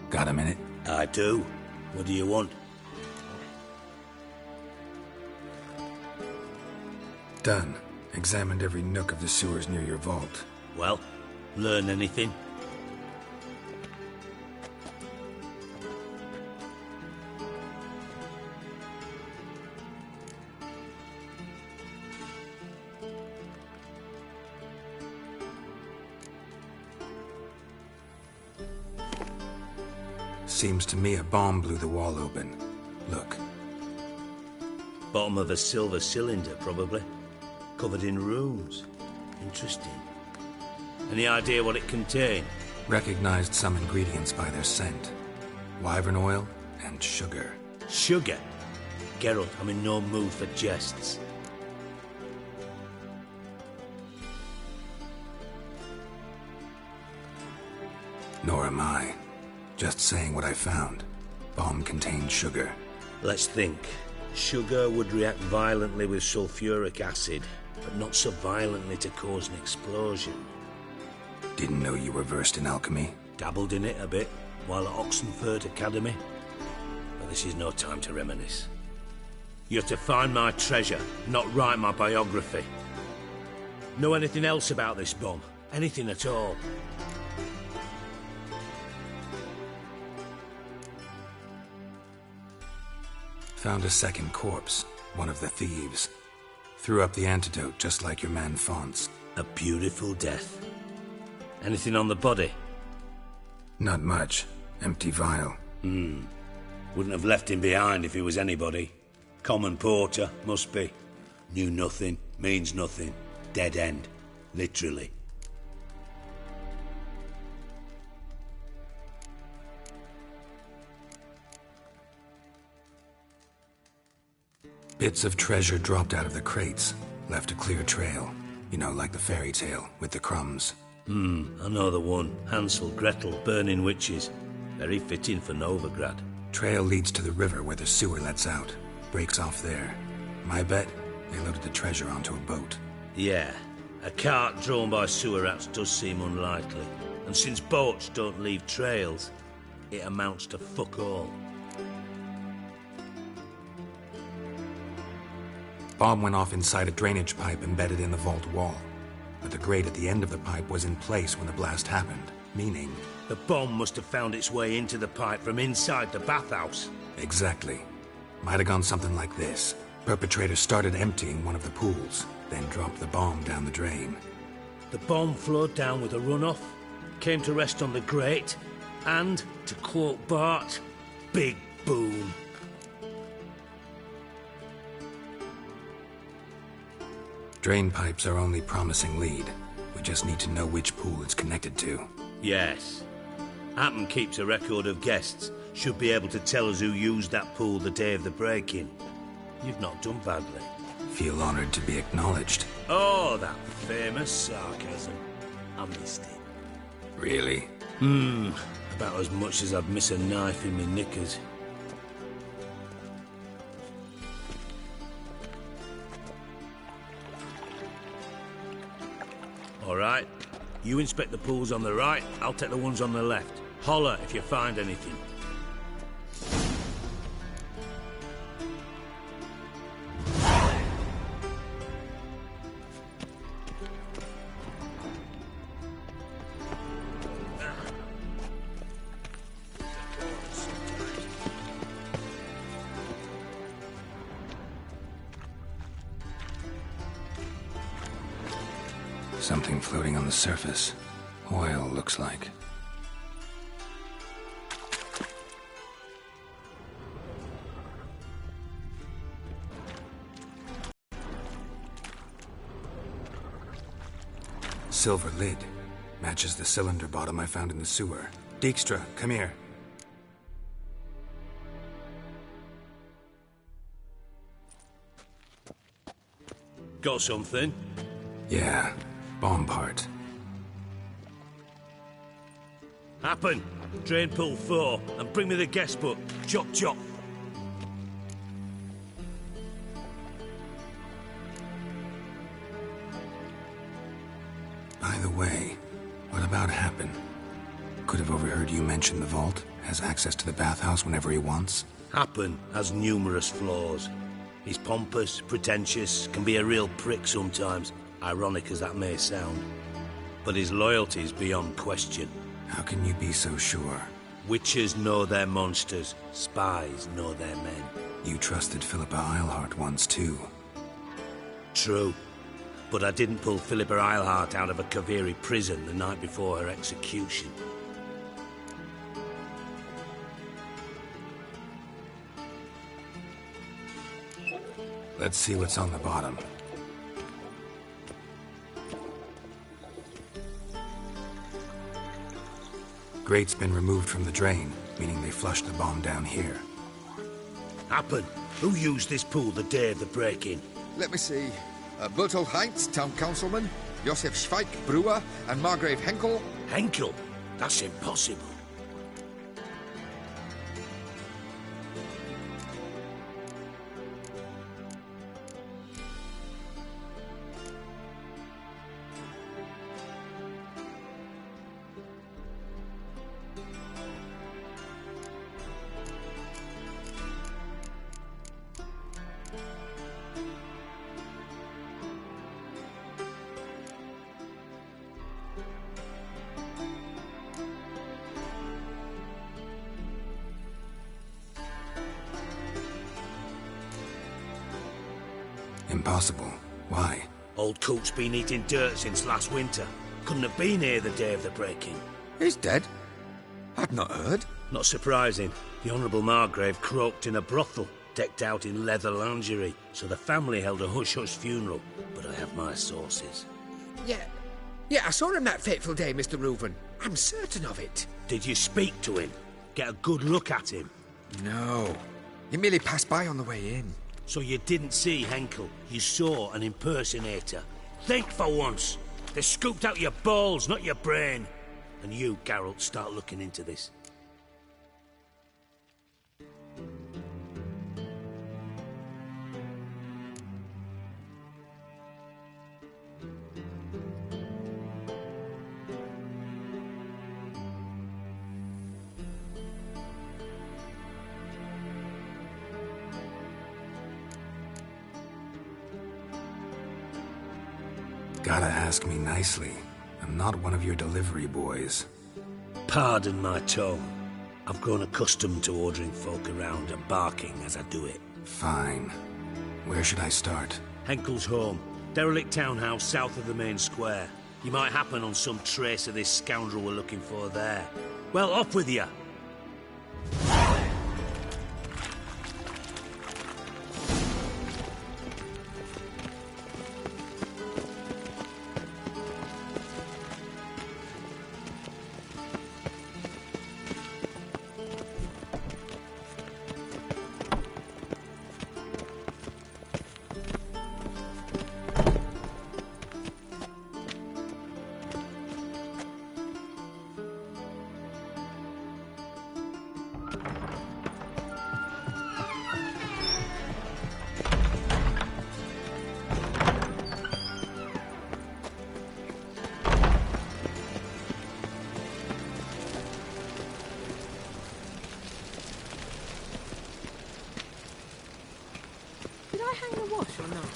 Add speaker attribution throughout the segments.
Speaker 1: Got a minute?
Speaker 2: I do. What do you want?
Speaker 1: Done. Examined every nook of the sewers near your vault.
Speaker 2: Well, learn anything?
Speaker 1: Seems to me a bomb blew the wall open. Look.
Speaker 2: Bottom of a silver cylinder, probably. Covered in runes. Interesting. Any idea what it contained?
Speaker 1: Recognized some ingredients by their scent. Wyvern oil and sugar.
Speaker 2: Sugar? Geralt, I'm in no mood for jests.
Speaker 1: Nor am I. Just saying what I found. Bomb contained sugar.
Speaker 2: Let's think. Sugar would react violently with sulfuric acid, but not so violently to cause an explosion.
Speaker 1: Didn't know you were versed in alchemy.
Speaker 2: Dabbled in it a bit while at Oxenford Academy. But this is no time to reminisce. You're to find my treasure, not write my biography. Know anything else about this bomb? Anything at all?
Speaker 1: Found a second corpse, one of the thieves. Threw up the antidote just like your man Fonts.
Speaker 2: A beautiful death. Anything on the body?
Speaker 1: Not much. Empty vial.
Speaker 2: Wouldn't have left him behind if he was anybody. Common porter, must be. Knew nothing, means nothing. Dead end. Literally.
Speaker 1: Bits of treasure dropped out of the crates. Left a clear trail. You know, like the fairy tale, with the crumbs.
Speaker 2: I know the one. Hansel, Gretel, burning witches. Very fitting for Novigrad.
Speaker 1: Trail leads to the river where the sewer lets out. Breaks off there. My bet, they loaded the treasure onto a boat.
Speaker 2: Yeah. A cart drawn by sewer rats does seem unlikely. And since boats don't leave trails, it amounts to fuck all.
Speaker 1: Bomb went off inside a drainage pipe embedded in the vault wall. But the grate at the end of the pipe was in place when the blast happened, meaning...
Speaker 2: The bomb must have found its way into the pipe from inside the bathhouse.
Speaker 1: Exactly. Might have gone something like this. Perpetrator started emptying one of the pools, then dropped the bomb down the drain.
Speaker 2: The bomb flowed down with a runoff, came to rest on the grate, and, to quote Bart, big boom.
Speaker 1: Drain pipes are only promising lead. We just need to know which pool it's connected to.
Speaker 2: Yes. Happen keeps a record of guests. Should be able to tell us who used that pool the day of the break-in. You've not done badly.
Speaker 1: Feel honored to be acknowledged.
Speaker 2: Oh, that famous sarcasm. I missed it.
Speaker 1: Really?
Speaker 2: About as much as I'd miss a knife in my knickers. All right. You inspect the pools on the right, I'll take the ones on the left. Holler if you find anything.
Speaker 1: Something floating on the surface. Oil, looks like. silver lid. Matches the cylinder bottom I found in the sewer. Dijkstra, come here.
Speaker 2: Got something?
Speaker 1: Yeah, bomb part.
Speaker 2: Happen. Drain pool 4, and bring me the guest book. Chop chop.
Speaker 1: By the way, what about Happen? Could have overheard you mention the vault. Has access to the bathhouse whenever he wants.
Speaker 2: Happen has numerous flaws. He's pompous, pretentious, can be a real prick sometimes, ironic as that may sound. But his loyalty is beyond question.
Speaker 1: How can you be so sure?
Speaker 2: Witches know their monsters, spies know their men.
Speaker 1: You trusted Philippa Eilhart once too.
Speaker 2: True. But I didn't pull Philippa Eilhart out of a Kaviri prison the night before her execution.
Speaker 1: Let's see what's on the bottom. Grate's been removed from the drain, meaning they flushed the bomb down here.
Speaker 2: Happen. Who used this pool the day of the break-in?
Speaker 3: Let me see. Bertolt Heinz, town councilman, Josef Schweik, brewer, and Margrave Henkel.
Speaker 2: Henkel? That's impossible.
Speaker 1: Impossible. Why?
Speaker 2: Old Coot's been eating dirt since last winter. Couldn't have been here the day of the break-in.
Speaker 3: He's dead? I'd not heard.
Speaker 2: Not surprising. The Honourable Margrave croaked in a brothel, decked out in leather lingerie, so the family held a hush-hush funeral. But I have my sources.
Speaker 4: Yeah, I saw him that fateful day, Mr. Reuven. I'm certain of it.
Speaker 2: Did you speak to him? Get a good look at him?
Speaker 3: No. He merely passed by on the way in.
Speaker 2: So you didn't see Henkel, you saw an impersonator. Think for once. They scooped out your balls, not your brain. And you, Geralt, start looking into this.
Speaker 1: Gotta ask me nicely. I'm not one of your delivery boys.
Speaker 2: Pardon my tone. I've grown accustomed to ordering folk around and barking as I do it.
Speaker 1: Fine. Where should I start?
Speaker 2: Henkel's home. Derelict townhouse south of the main square. You might happen on some trace of this scoundrel we're looking for there. Well, off with you!
Speaker 5: Did I hang the wash or not?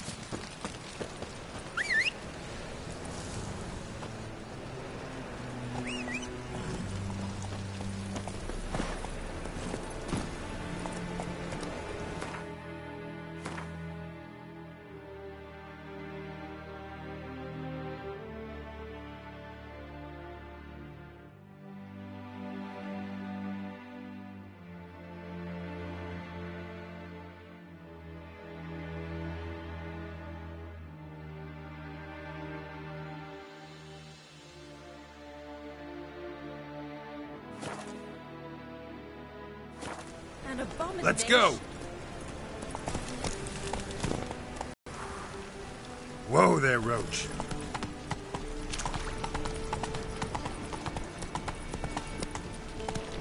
Speaker 5: And a bomb in
Speaker 1: Let's
Speaker 5: the
Speaker 1: go!
Speaker 5: dish.
Speaker 1: Whoa there, Roach.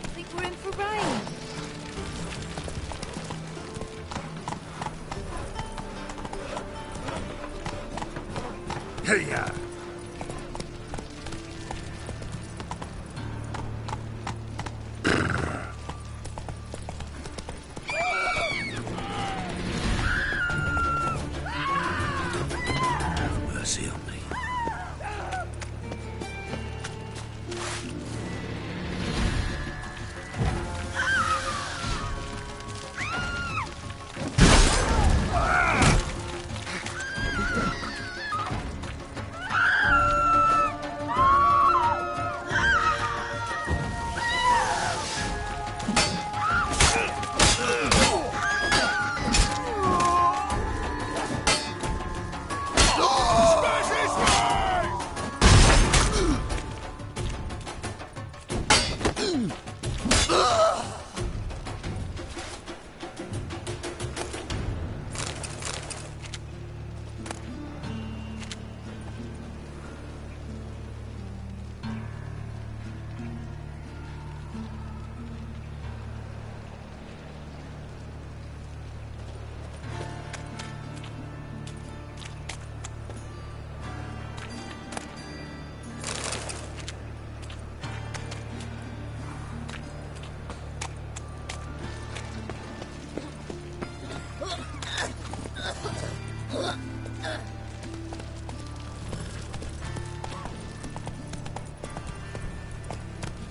Speaker 5: I think we're in for rain.
Speaker 1: Hey-ya!
Speaker 2: Mercy on me.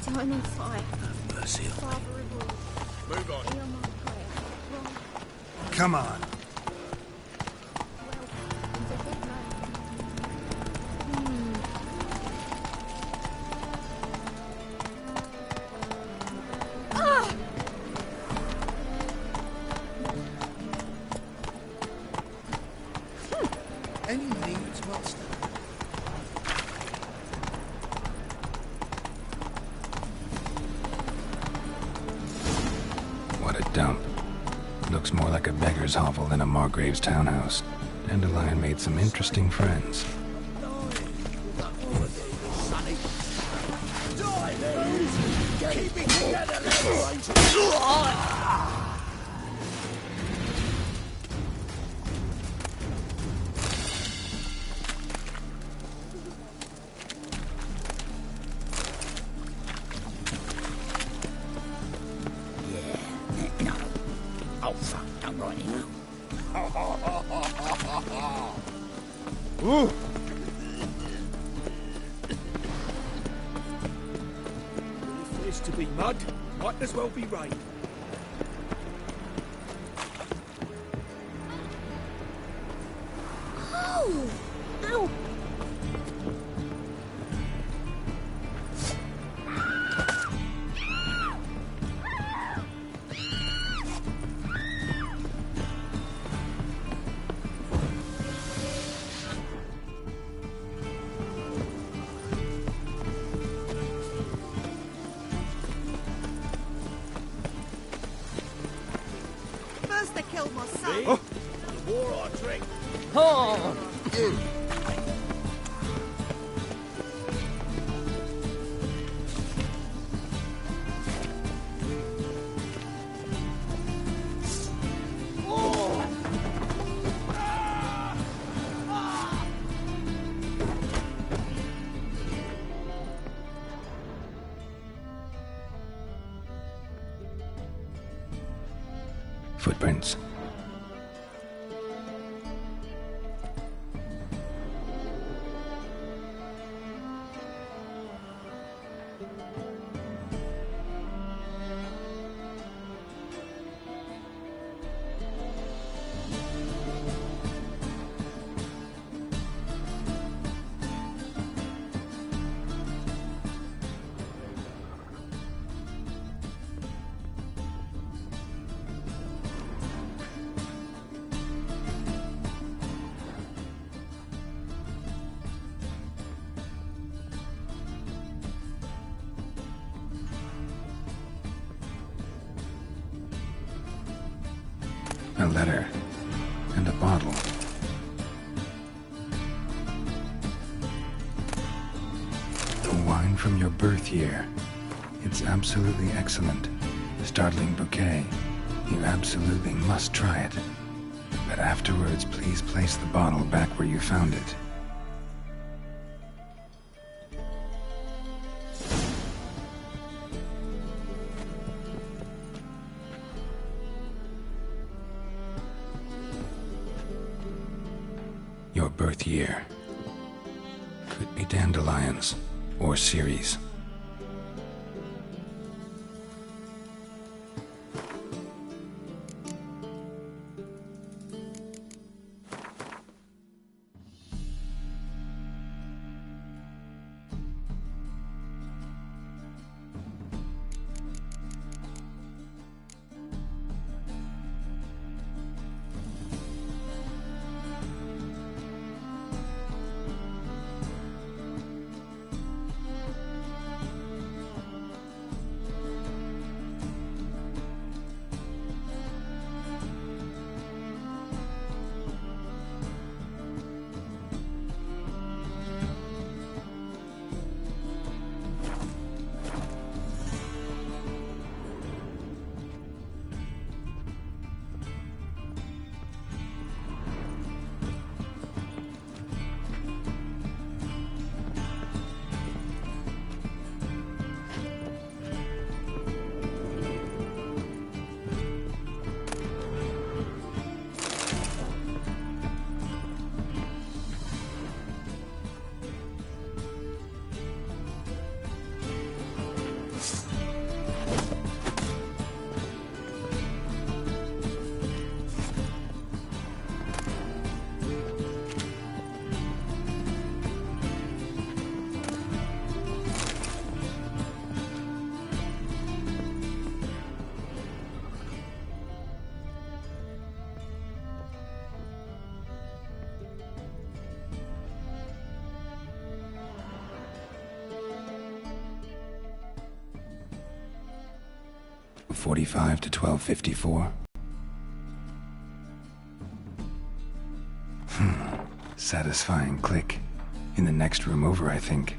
Speaker 5: Time on fire.
Speaker 2: Mercy on me.
Speaker 5: Father of all.
Speaker 3: Move on.
Speaker 5: Hear my prayer. Right.
Speaker 1: Come on.
Speaker 5: Welcome into good land.
Speaker 3: Any needs, master?
Speaker 1: What a dump. Looks more like a beggar's hovel than a Margrave's townhouse. Dandelion made some interesting friends.
Speaker 6: No. Oh, fuck. I'm right now.
Speaker 3: Ooh!
Speaker 7: If there's to be mud, might as well be rain.
Speaker 5: Oh! Ow! First they killed my son.
Speaker 7: The war I drink.
Speaker 3: You!
Speaker 1: Footprints. A letter. And a bottle. The wine from your birth year. It's absolutely excellent. Startling bouquet. You absolutely must try it. But afterwards, please place the bottle back where you found it. Your birth year. Could be dandelions or Ceres. .45 to 12:54. Satisfying click. In the next room over, I think.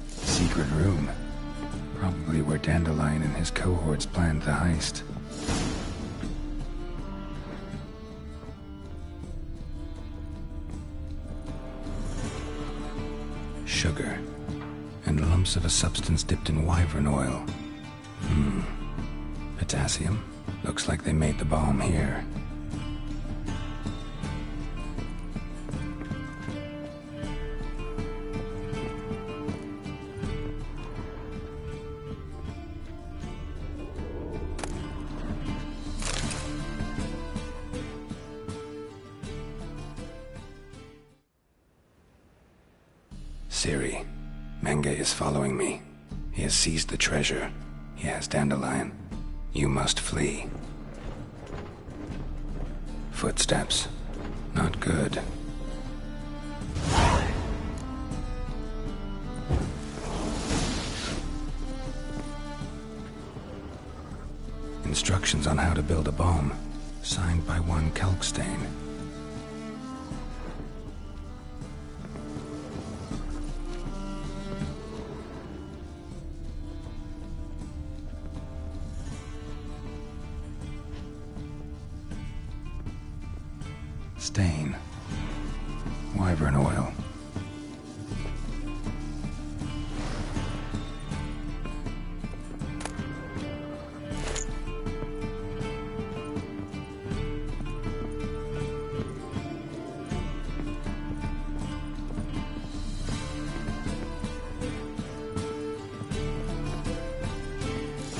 Speaker 1: Secret room. Probably where Dandelion and his cohorts planned the heist. Sugar, and lumps of a substance dipped in wyvern oil. Potassium. Looks like they made the bomb here. Ciri, Menge is following me. He has seized the treasure. He has Dandelion. You must flee. Footsteps. Not good. Instructions on how to build a bomb. Signed by one Kalkstein. Stain. Wyvern oil.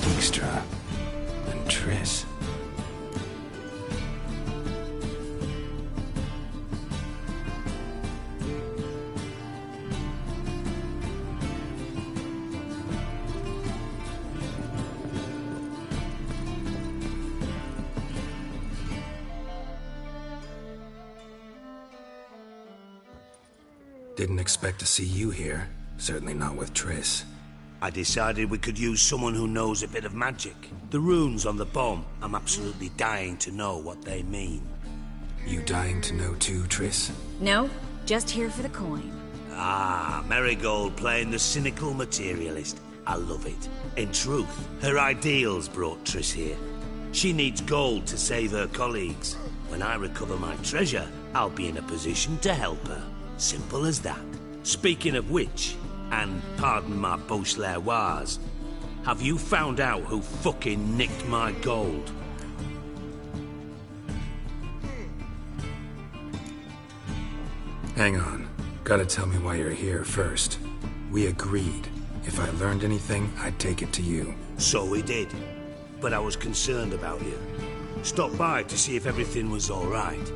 Speaker 1: Dijkstra and Triss. Didn't expect to see you here. Certainly not with Triss.
Speaker 2: I decided we could use someone who knows a bit of magic. The runes on the bomb, I'm absolutely dying to know what they mean.
Speaker 1: You dying to know too, Triss?
Speaker 5: No, just here for the coin.
Speaker 2: Ah, Marigold playing the cynical materialist. I love it. In truth, her ideals brought Triss here. She needs gold to save her colleagues. When I recover my treasure, I'll be in a position to help her. Simple as that. Speaking of which, and pardon my Beauclervoise, have you found out who fucking nicked my gold?
Speaker 1: Hang on. Gotta tell me why you're here first. We agreed. If I learned anything, I'd take it to you.
Speaker 2: So we did. But I was concerned about you. Stopped by to see if everything was all right.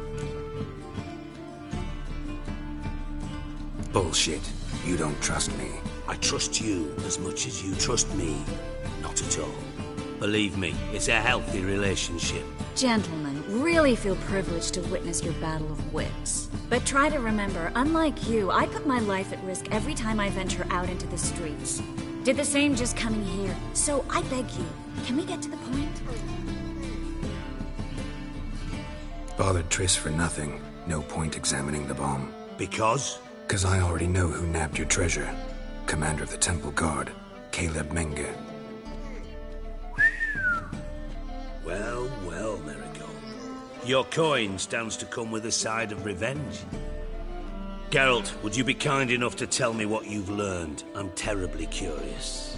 Speaker 1: Bullshit. You don't trust me.
Speaker 2: I trust you as much as you trust me. Not at all. Believe me, it's a healthy relationship.
Speaker 5: Gentlemen, really feel privileged to witness your battle of wits. But try to remember, unlike you, I put my life at risk every time I venture out into the streets. Did the same just coming here. So I beg you, can we get to the point?
Speaker 1: Bothered Triss for nothing. No point examining the bomb.
Speaker 2: Because?
Speaker 1: 'Cause I already know who nabbed your treasure. Commander of the Temple Guard, Caleb Menge.
Speaker 2: Well, well, Marigold. Your coin stands to come with a side of revenge. Geralt, would you be kind enough to tell me what you've learned? I'm terribly curious.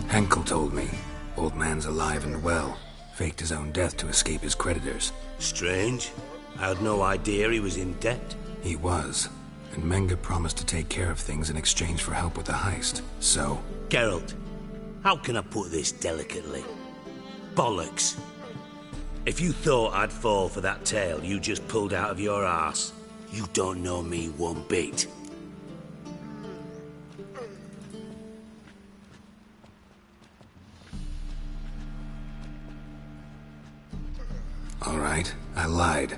Speaker 1: Henkel told me. Old man's alive and well. Faked his own death to escape his creditors.
Speaker 2: Strange. I had no idea he was in debt.
Speaker 1: He was. And Menge promised to take care of things in exchange for help with the heist. So...
Speaker 2: Geralt, how can I put this delicately? Bollocks. If you thought I'd fall for that tale you just pulled out of your arse, you don't know me one bit.
Speaker 1: All right, I lied.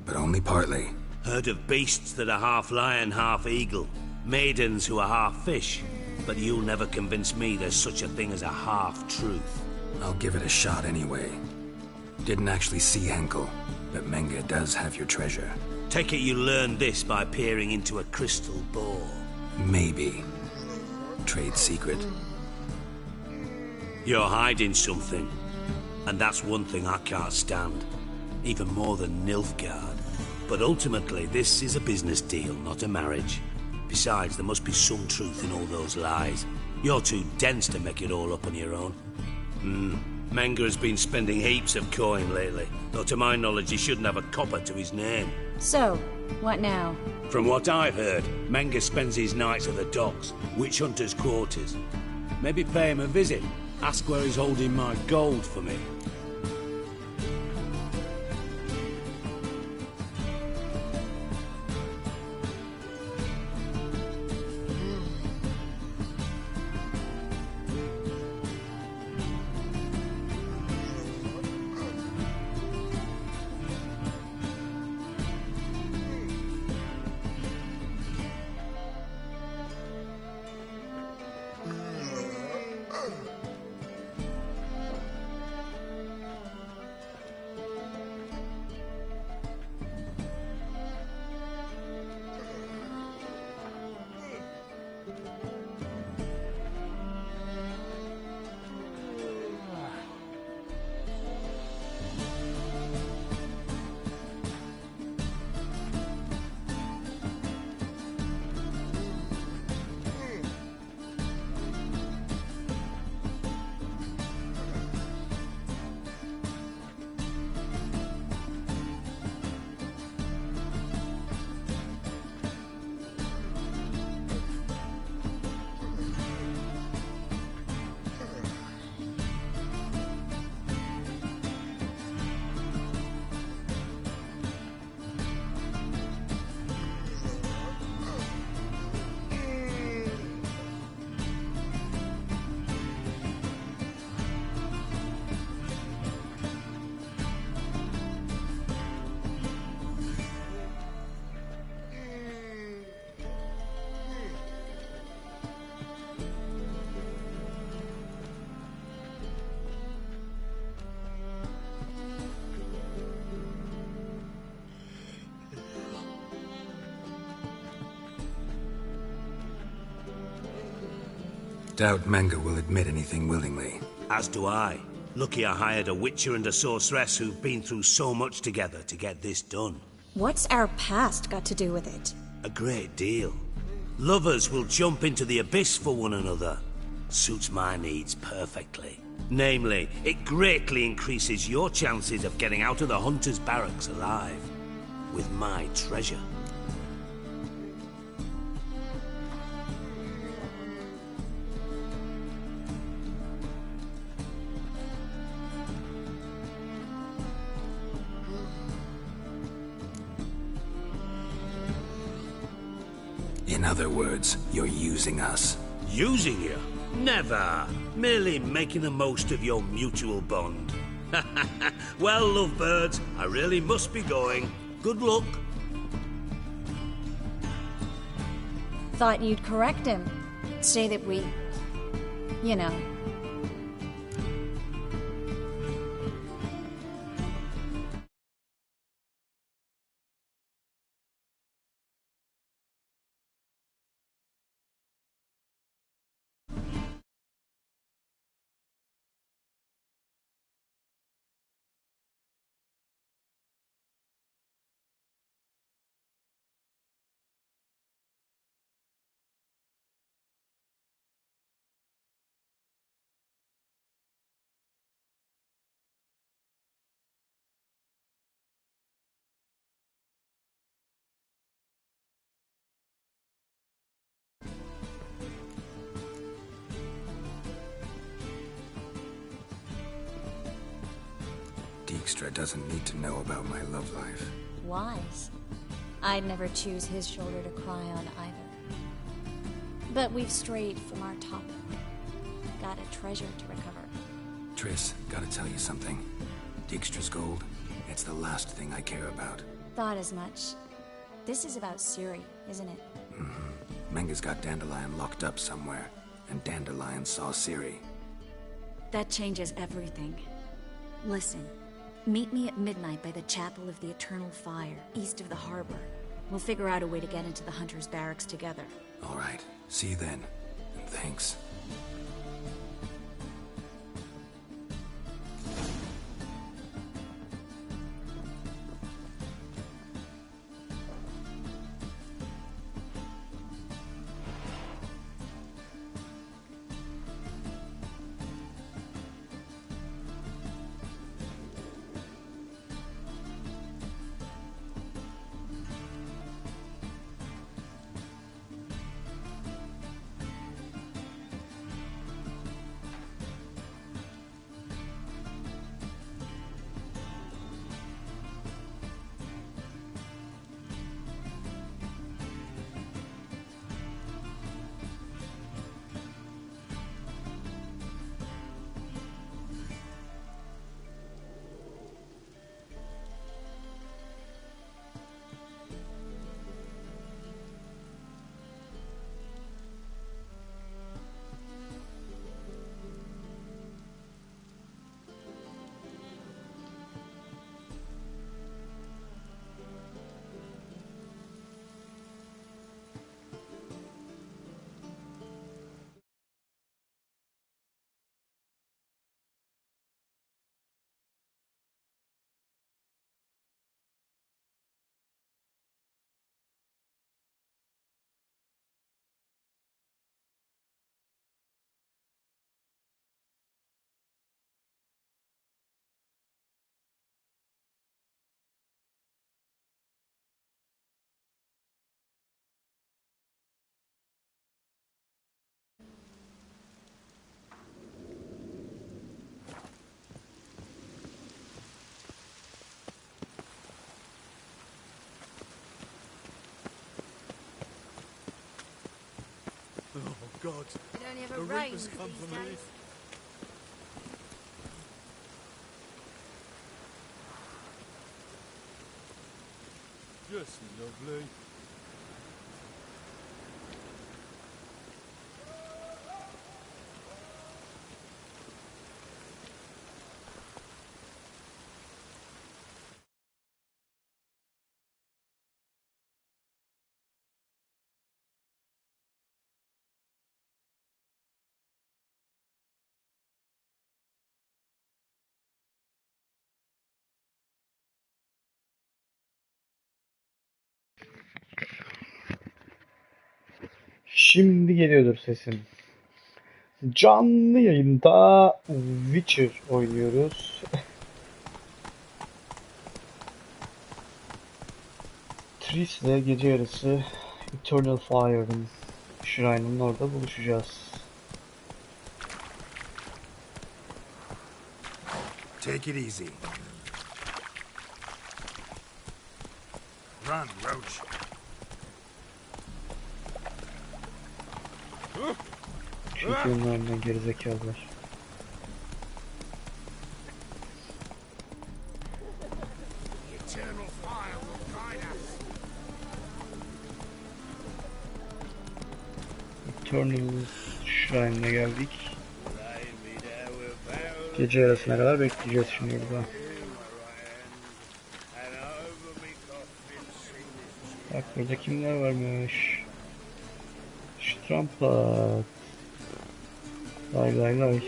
Speaker 1: But only partly.
Speaker 2: Heard of beasts that are half lion, half eagle. Maidens who are half fish. But you'll never convince me there's such a thing as a half-truth.
Speaker 1: I'll give it a shot anyway. Didn't actually see Henkel, but Menge does have your treasure.
Speaker 2: Take it you learned this by peering into a crystal ball.
Speaker 1: Maybe. Trade secret.
Speaker 2: You're hiding something. And that's one thing I can't stand. Even more than Nilfgaard. But ultimately, this is a business deal, not a marriage. Besides, there must be some truth in all those lies. You're too dense to make it all up on your own. Menge has been spending heaps of coin lately. Though to my knowledge, he shouldn't have a copper to his name.
Speaker 5: So, what now?
Speaker 2: From what I've heard, Menge spends his nights at the docks, witch hunters' quarters. Maybe pay him a visit. Ask where he's holding my gold for me.
Speaker 1: Doubt Menge will admit anything willingly.
Speaker 2: As do I. Lucky I hired a witcher and a sorceress who've been through so much together to get this done.
Speaker 5: What's our past got to do with it?
Speaker 2: A great deal. Lovers will jump into the abyss for one another. Suits my needs perfectly. Namely, it greatly increases your chances of getting out of the Hunter's barracks alive. With my treasure.
Speaker 1: In other words, you're using us.
Speaker 2: Using you? Never. Merely making the most of your mutual bond. Well, lovebirds, I really must be going. Good luck.
Speaker 5: Thought you'd correct him. Say that we... you know...
Speaker 1: Dijkstra doesn't need to know about my love life.
Speaker 5: wise. I'd never choose his shoulder to cry on either. But we've strayed from our topic. Got a treasure to recover.
Speaker 1: Triss, gotta tell you something. Dijkstra's gold, it's the last thing I care about.
Speaker 5: Thought as much. This is about Ciri, isn't it?
Speaker 1: Menge's got Dandelion locked up somewhere, and Dandelion saw Ciri.
Speaker 5: That changes everything. Listen, meet me at midnight by the Chapel of the Eternal Fire, east of the harbor. We'll figure out a way to get into the Hunter's barracks together.
Speaker 1: All right, see you then. And thanks.
Speaker 7: Oh, God.
Speaker 8: It only ever
Speaker 7: The
Speaker 8: rains
Speaker 7: Reapers come
Speaker 8: these
Speaker 7: for me.
Speaker 8: days.
Speaker 7: Yes, lovely.
Speaker 8: Şimdi geliyordur sesim. Canlı yayında Witcher oynuyoruz. Triss ile gece yarısı Eternal Fire'ın Shrine'ın orada buluşacağız.
Speaker 1: Take it easy. Run, Roach.
Speaker 8: Çekiyorum önünden gerizekalılar. Eternal Shrine'e geldik. Gece yarısına kadar bekleyeceğiz şimdi burada. Bak burada kimler varmış. Stramplat. Lay lay lay.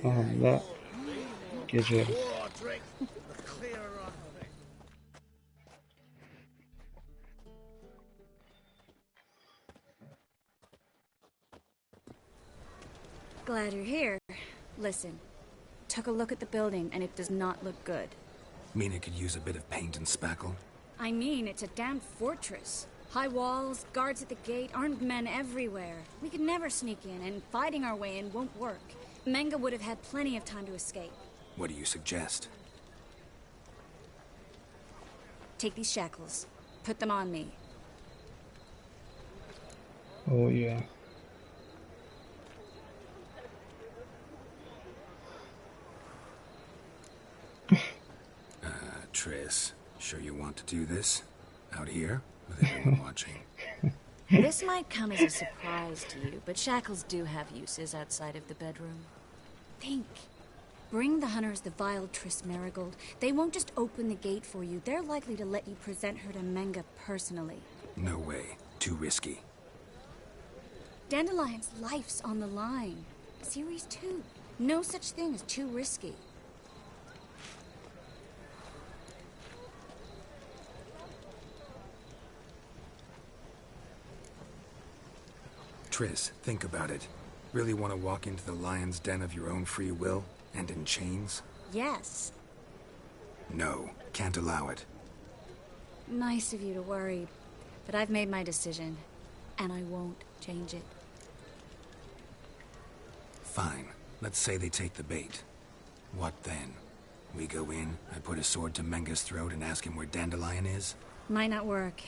Speaker 8: Aha da gece yarısı.
Speaker 5: Glad you're here. Listen, took a look at the building and it does not look good.
Speaker 1: Mean it could use a bit of paint and spackle?
Speaker 5: I mean, it's a damn fortress. High walls, guards at the gate, armed men everywhere. We could never sneak in, and fighting our way in won't work. Menge would have had plenty of time to escape.
Speaker 1: What do you suggest?
Speaker 5: Take these shackles. Put them on me.
Speaker 8: Oh yeah.
Speaker 1: Triss, sure you want to do this? Out here? With everyone watching?
Speaker 5: This might come as a surprise to you, but shackles do have uses outside of the bedroom. Think. Bring the hunters the vile Triss Merigold. They won't just open the gate for you. They're likely to let you present her to Menge personally.
Speaker 1: No way. Too risky.
Speaker 5: Dandelion's life's on the line. Series 2. No such thing as too risky.
Speaker 1: Triss, think about it. Really want to walk into the lion's den of your own free will? And in chains?
Speaker 5: Yes.
Speaker 1: No, can't allow it.
Speaker 5: Nice of you to worry, but I've made my decision, and I won't change it.
Speaker 1: Fine. Let's say they take the bait. What then? We go in, I put a sword to Menge's throat and ask him where Dandelion is?
Speaker 5: Might not work.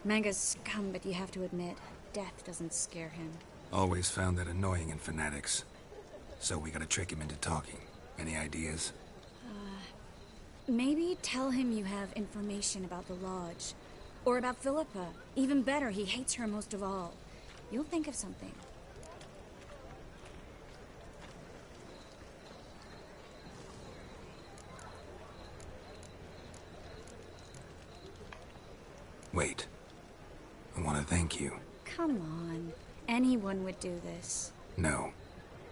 Speaker 5: Menge's scum, but you have to admit, death doesn't scare him.
Speaker 1: Always found that annoying in fanatics. So we gotta trick him into talking. Any ideas?
Speaker 5: Maybe tell him you have information about the Lodge. Or about Philippa. Even better, he hates her most of all. You'll think of something.
Speaker 1: Wait. I want to thank you.
Speaker 5: Come on. Anyone would do this.
Speaker 1: No.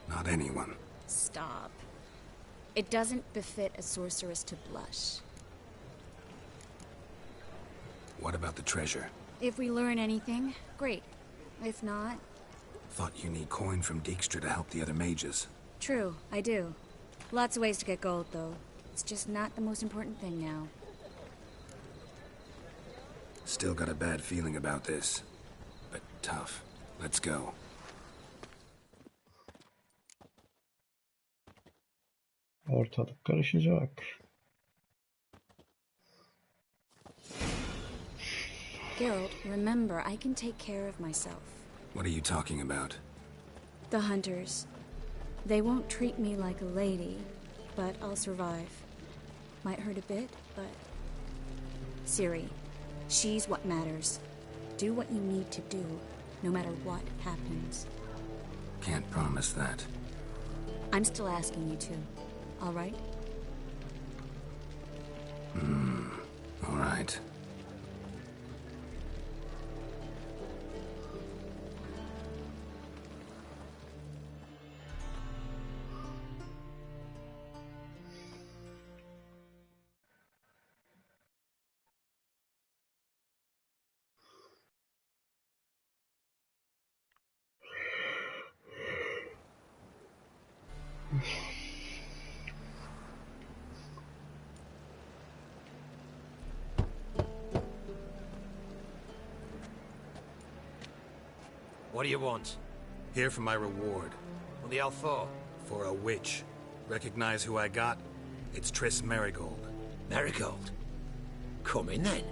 Speaker 1: Not anyone.
Speaker 5: Stop. It doesn't befit a sorceress to blush.
Speaker 1: What about the treasure?
Speaker 5: If we learn anything, great. If not...
Speaker 1: Thought you need coin from Dijkstra to help the other mages.
Speaker 5: True, I do. Lots of ways to get gold, though. It's just not the most important thing now.
Speaker 1: Still got a bad feeling about this. But tough. Let's go.
Speaker 8: Ortalık karışacak.
Speaker 5: Geralt, remember, I can take care of myself.
Speaker 1: What are you talking about?
Speaker 5: The hunters. They won't treat me like a lady, but I'll survive. Might hurt a bit, but... Ciri, she's what matters. Do what you need to do, no matter what happens.
Speaker 1: Can't promise that.
Speaker 5: I'm still asking you to. All right?
Speaker 1: All right.
Speaker 9: What do you want?
Speaker 10: Here for my reward.
Speaker 9: What the hell for?
Speaker 10: For a witch. Recognize who I got? It's Triss Merigold.
Speaker 9: Merigold? Come in then.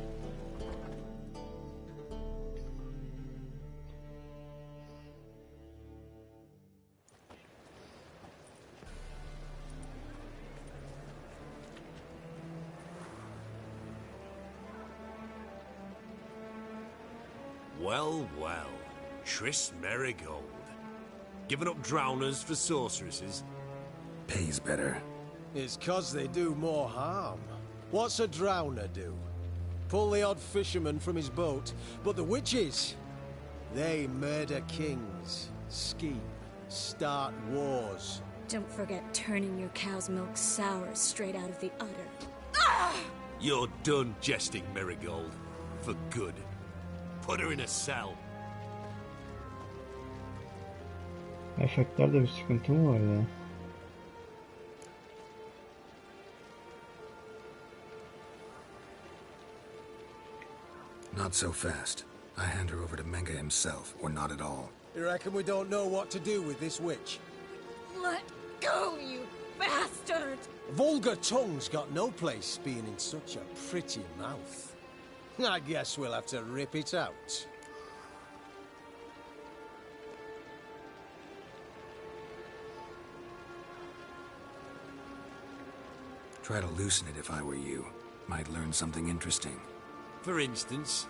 Speaker 2: Well, well. Triss Merigold. Giving up drowners for sorceresses?
Speaker 1: Pays better.
Speaker 11: It's 'cause they do more harm. What's a drowner do? Pull the odd fisherman from his boat, but the witches, they murder kings, scheme, start wars.
Speaker 5: Don't forget turning your cow's milk sour straight out of the udder.
Speaker 2: You're done jesting, Merigold. For good. Put her in a cell.
Speaker 8: Efektlerde bir sıkıntı mı var ya?
Speaker 1: Not so fast. I hand her over to Menge himself, or not at all.
Speaker 11: You reckon we don't know what to do with this witch?
Speaker 5: Let go, you bastard!
Speaker 11: Vulgar tongue's got no place being in such a pretty mouth. I guess we'll have to rip it out.
Speaker 1: Try to loosen it if I were you. Might learn something interesting.
Speaker 2: For instance?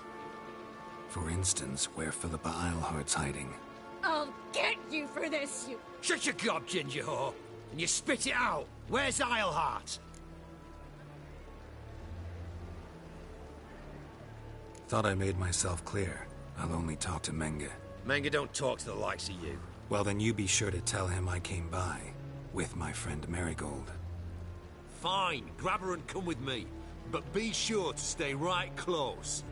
Speaker 1: For instance, where Philippa Eilhart's hiding.
Speaker 5: I'll get you for this, you...
Speaker 9: Shut your gob, ginger whore, and you spit it out. Where's Eilhart?
Speaker 1: Thought I made myself clear. I'll only talk to Menge.
Speaker 9: Menge don't talk to the likes of you.
Speaker 1: Well, then you be sure to tell him I came by. With my friend Merigold.
Speaker 2: Fine, grab her and come with me. But be sure to stay right close.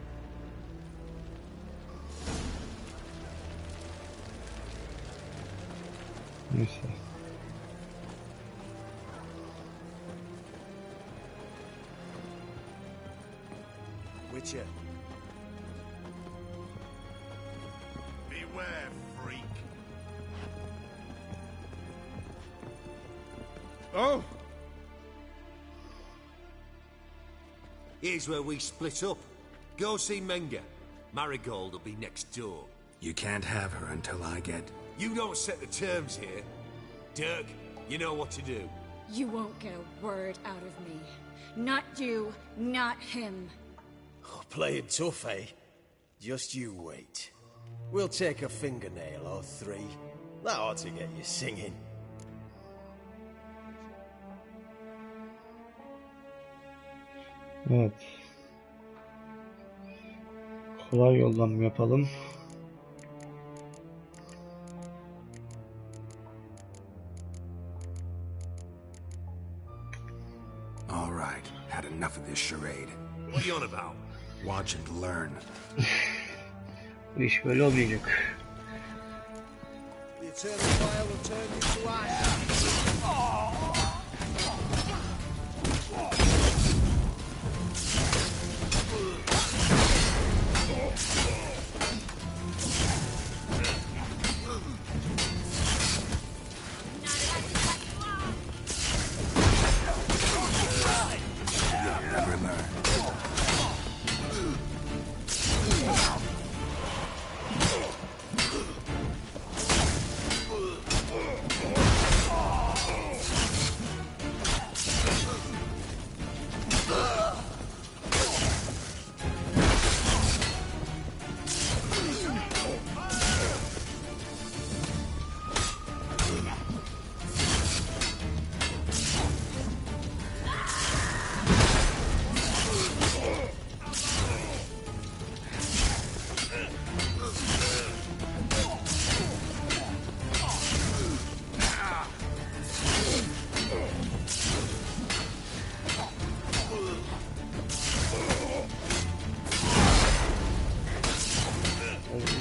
Speaker 8: Neyse.
Speaker 11: Witcher.
Speaker 2: Beware, freak.
Speaker 3: Oh!
Speaker 2: Here's where we split up. Go see Menge. Merigold will be next door.
Speaker 1: You can't have her until I get...
Speaker 2: You don't set the terms here. Dirk, you know what to do.
Speaker 5: You won't get a word out of me. Not you, not him.
Speaker 11: Oh, playing tough, eh? Just you wait. We'll take a fingernail or three. That ought to get you singing.
Speaker 8: Evet. Kolay yoldan mı yapalım?
Speaker 1: All right, had enough of this charade.
Speaker 2: What are you on about?
Speaker 1: Watch and learn.
Speaker 8: Bu iş böyle olmayacak.
Speaker 11: The eternal fire will turn you to ice.
Speaker 1: Never learn.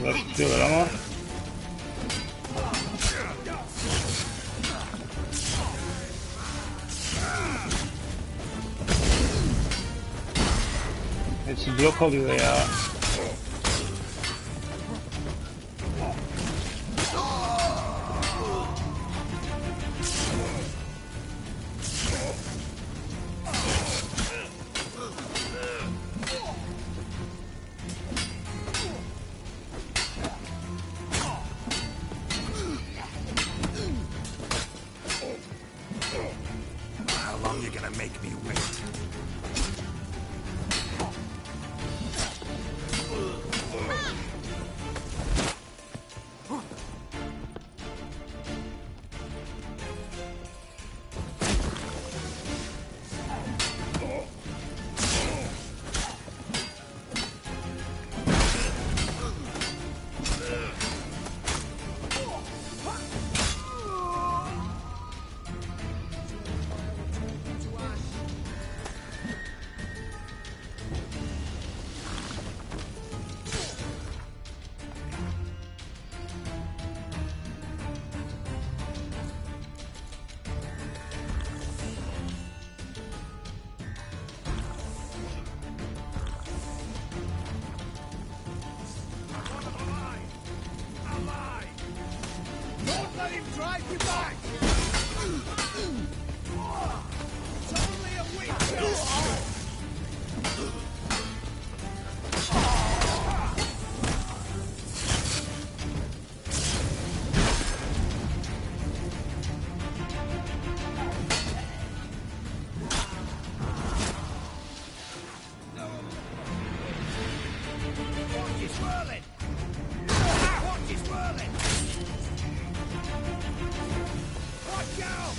Speaker 8: Uğraştırıyorlar ama blok oluyor ya.
Speaker 10: How long you gonna make me wait?
Speaker 7: Don't let him drive you back! It's only a week ago! Watch it swirling! Watch it swirling! Watch out!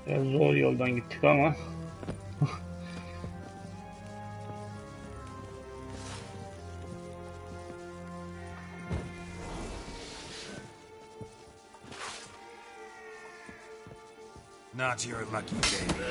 Speaker 8: Biraz zor yoldan gittik ama.
Speaker 10: Not your lucky day.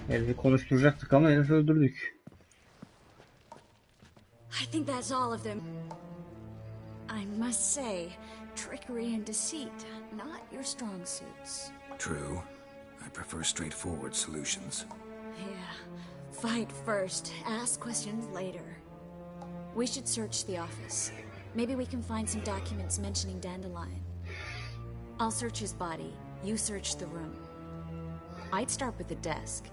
Speaker 8: Herifi konuşturacaktık ama herifi öldürdük.
Speaker 5: I think that's all of them. I must say, trickery and deceit, not your strong suits.
Speaker 10: True. I prefer straightforward solutions.
Speaker 5: Yeah. Fight first, ask questions later. We should search the office. Maybe we can find some documents mentioning Dandelion. I'll search his body. You search the room. I'd start with the desk.